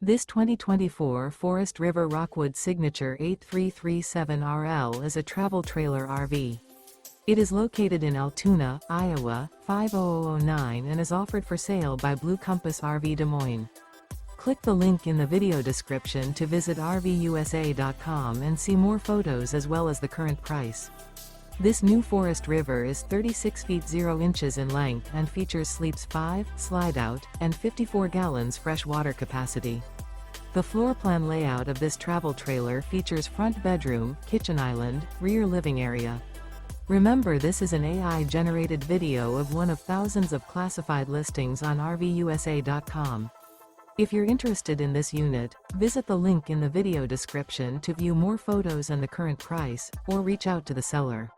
This 2024 Forest River Rockwood Signature 8337RL is a travel trailer RV. It is located in Altoona, Iowa, 50009 and is offered for sale by Blue Compass RV Des Moines. Click the link in the video description to visit RVUSA.com and see more photos as well as the current price. This new Forest River is 36 feet 0 inches in length and features sleeps 5, Slideout, and 54 gallons fresh water capacity. The floor plan layout of this travel trailer features front bedroom, kitchen island, rear living area. Remember, this is an AI-generated video of one of thousands of classified listings on RVUSA.com. If you're interested in this unit, visit the link in the video description to view more photos and the current price, or reach out to the seller.